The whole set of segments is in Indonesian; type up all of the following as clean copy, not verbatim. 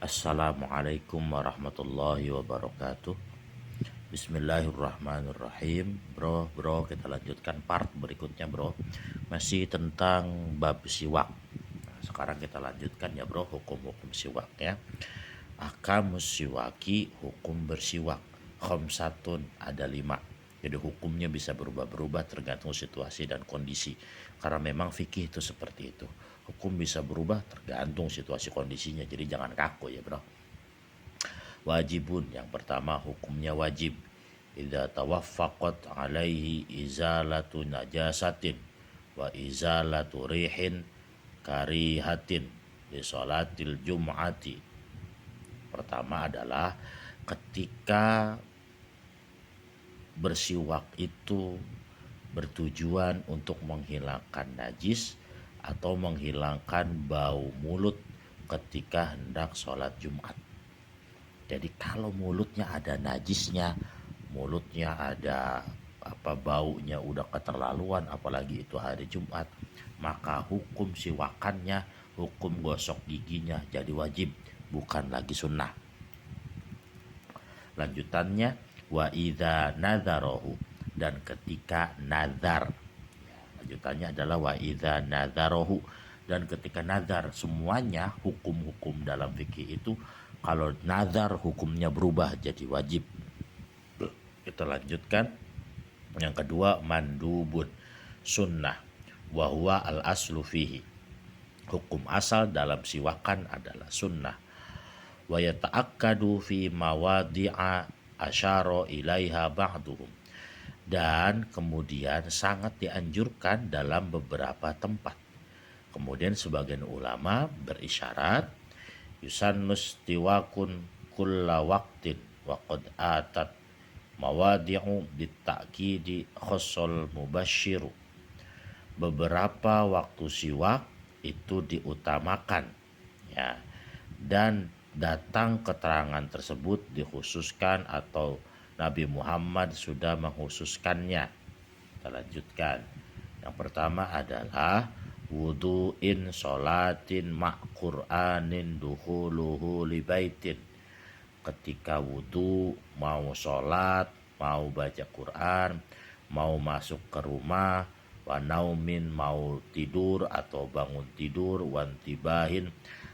Assalamualaikum warahmatullahi wabarakatuh. Bismillahirrahmanirrahim. Bro, kita lanjutkan part berikutnya, bro. Masih tentang bab siwak. Nah, sekarang kita lanjutkan ya, bro, hukum-hukum siwak ya. Ahkamus siwaki, hukum bersiwak. Khamsatun, ada 5. Jadi hukumnya bisa berubah-berubah tergantung situasi dan kondisi. Karena memang fikih itu seperti itu. Hukum bisa berubah tergantung situasi kondisinya. Jadi jangan kaku ya, bro. Wajibun, yang pertama hukumnya wajib. Idza tawaffaqat alaihi izalatu najasatin wa izalatu rihin karihatin di sholatil jum'ati. Pertama adalah ketika bersiwak itu bertujuan untuk menghilangkan najis atau menghilangkan bau mulut ketika hendak sholat Jumat. Jadi kalau mulutnya ada najisnya, mulutnya ada baunya udah keterlaluan, apalagi itu hari Jumat, maka hukum siwakannya, hukum gosok giginya jadi wajib, bukan lagi sunnah. Lanjutannya, wa idza nadzarohu, dan ketika nazar. Lanjutannya adalah wa idza nadzarohu, dan ketika nazar. Semuanya hukum-hukum dalam fikih itu kalau nazar hukumnya berubah jadi wajib. Kita lanjutkan. Yang kedua, mandubun, sunnah, wa huwa al aslu fihi. Hukum asal dalam siwakan adalah sunnah. Wa yata'akkadu fi mawadi'a asyara ilaiha ba'duhum, dan kemudian sangat dianjurkan dalam beberapa tempat. Kemudian sebagian ulama berisyarat yusannus tiwakun kulla waqtin wa qad atat mawadi'u bitta'kidi khossol mubasyiru. Beberapa waktu siwak itu diutamakan ya, dan datang keterangan tersebut dikhususkan atau Nabi Muhammad sudah mengkhususkannya. Kita lanjutkan. Yang pertama adalah wudu'in sholatin ma' qur'anin dukhuluhu li baitin. Ketika wudu, mau sholat, mau baca Quran, mau masuk ke rumah, wa naumin, mau tidur atau bangun tidur, wantibahin,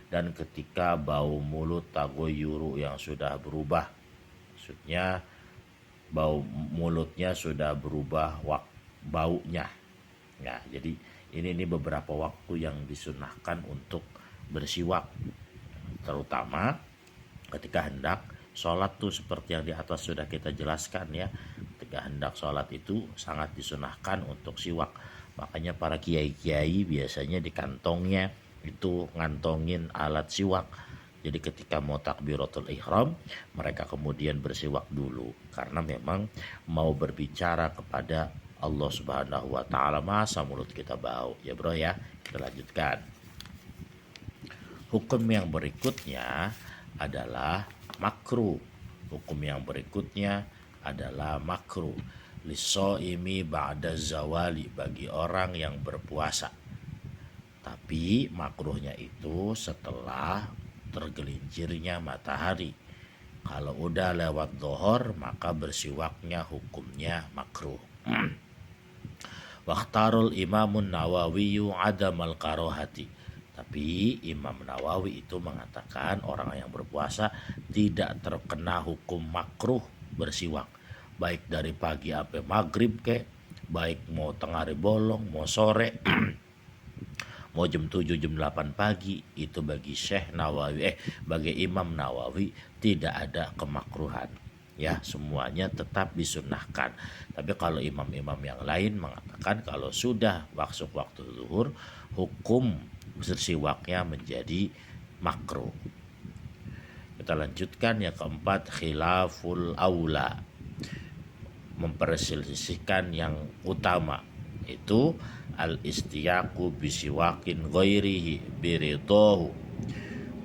dan ketika bau mulut tagoyuru yang sudah berubah. Maksudnya bau mulutnya sudah berubah baunya. Nah, jadi ini beberapa waktu yang disunahkan untuk bersiwak. Terutama ketika hendak sholat tuh seperti yang di atas sudah kita jelaskan ya. Ketika hendak sholat itu sangat disunahkan untuk siwak. Makanya para kiai-kiai biasanya di kantongnya itu ngantongin alat siwak. Jadi ketika mau takbiratul ihram, mereka kemudian bersiwak dulu karena memang mau berbicara kepada Allah Subhanahu wa taala, masa mulut kita bau ya, bro ya. Kita lanjutkan. Hukum yang berikutnya adalah makruh. Hukum yang berikutnya adalah makruh lisoimi ba'da zawali, bagi orang yang berpuasa. Tapi makruhnya itu setelah tergelincirnya matahari. Kalau udah lewat dhuhur maka bersiwaknya hukumnya makruh. Waqtarul Imamun Nawawi adamal karohati. Tapi Imam Nawawi itu mengatakan orang yang berpuasa tidak terkena hukum makruh bersiwak. Baik dari pagi sampai maghrib baik mau tengah hari bolong, mau sore, mau jam 7, jam 8 pagi, itu bagi bagi Imam Nawawi tidak ada kemakruhan. Ya, semuanya tetap disunahkan. Tapi kalau imam-imam yang lain mengatakan kalau sudah masuk waktu zuhur, hukum bersiwaknya menjadi makruh. Kita lanjutkan yang keempat, khilaful aula, memperselisihkan yang utama, itu al-istiyaku bisiwakin ghairihi biridohu,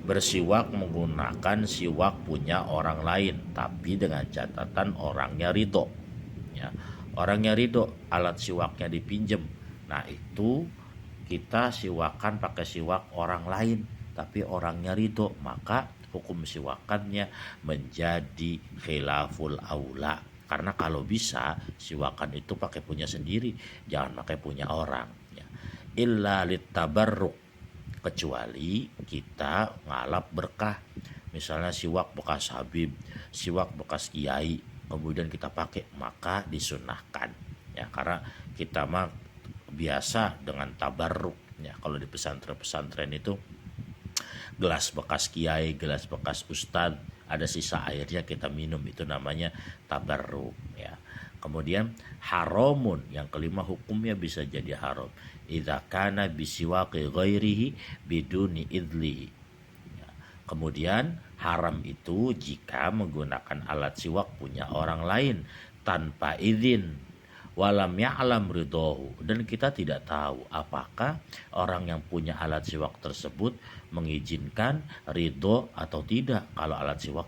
bersiwak menggunakan siwak punya orang lain tapi dengan catatan orangnya ridho ya. Orangnya ridho, alat siwaknya dipinjem, nah itu kita siwakan pakai siwak orang lain tapi orangnya ridho, maka hukum siwakannya menjadi khilaful aula. Karena kalau bisa siwakan itu pakai punya sendiri, jangan pakai punya orang ya. Illa litabarruk, kecuali kita ngalap berkah. Misalnya siwak bekas Habib, siwak bekas kiai, kemudian kita pakai, maka disunahkan ya, karena kita mah biasa dengan tabarruk ya. Kalau di pesantren-pesantren itu gelas bekas kiai, gelas bekas ustadz, ada sisa airnya kita minum, itu namanya tabarruk ya. Kemudian haramun, yang kelima hukumnya bisa jadi haram, idza kana bisiwaqi ghairihi biduni idlihi. Kemudian haram itu jika menggunakan alat siwak punya orang lain tanpa izin, walam ya'lam ridohu, dan kita tidak tahu apakah orang yang punya alat siwak tersebut mengizinkan, ridho atau tidak kalau alat siwak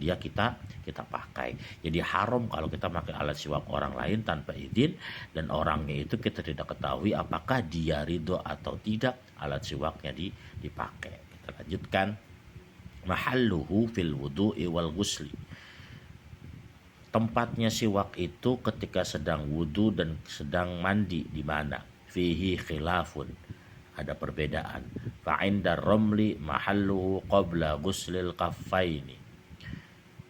dia kita pakai. Jadi haram kalau kita pakai alat siwak orang lain tanpa izin, dan orangnya itu kita tidak ketahui apakah dia ridho atau tidak alat siwaknya dipakai. Kita lanjutkan, mahalluhu fil wudu'i wal ghusli. Tempatnya siwak itu ketika sedang wudu dan sedang mandi di mana? Fihi khilafun, ada perbedaan. Fa inda romli mahalluhu qabla ghuslil kaffaini.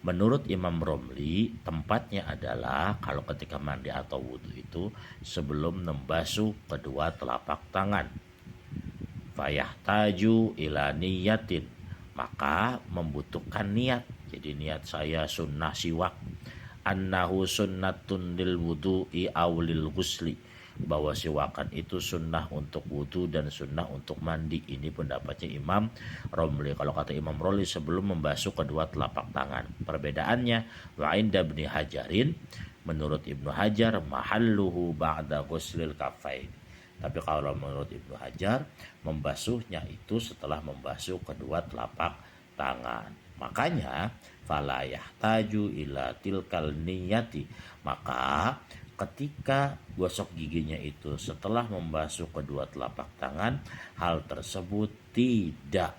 Menurut Imam Romli, tempatnya adalah kalau ketika mandi atau wudu itu sebelum membasuh kedua telapak tangan. Fayahtaju ila niyatin, maka membutuhkan niat. Jadi niat saya sunnah siwak, annahu sunnatun lil wudu'i aw lil ghusli, bahwa siwakan itu sunnah untuk wudu dan sunnah untuk mandi. Ini pendapatnya Imam Romli. Kalau kata Imam Romli sebelum membasuh kedua telapak tangan. Perbedaannya, wa inda Ibnu Hajarin, menurut Ibnu Hajar mahalluhu ba'da ghuslil kafain. Tapi kalau menurut Ibnu Hajar, membasuhnya itu setelah membasuh kedua telapak tangan. Makanya fala yahtaju ila tilkal niyati, maka ketika gosok giginya itu setelah membasuh kedua telapak tangan, hal tersebut tidak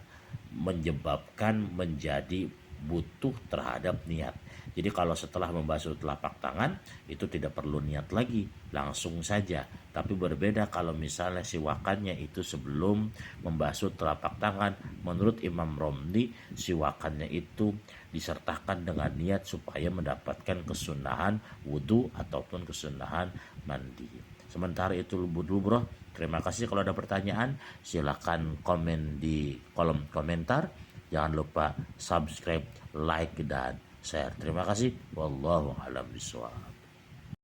menyebabkan menjadi butuh terhadap niat. Jadi kalau setelah membasuh telapak tangan itu tidak perlu niat lagi, langsung saja. Tapi berbeda kalau misalnya siwakannya itu sebelum membasuh telapak tangan. Menurut Imam Romli, siwakannya itu disertakan dengan niat supaya mendapatkan kesunahan wudu ataupun kesunahan mandi. Sementara itu dulu bro. Terima kasih. Kalau ada pertanyaan silakan komen di kolom komentar. Jangan lupa subscribe, like, dan share. Terima kasih. Wallahu a'lam bishawab.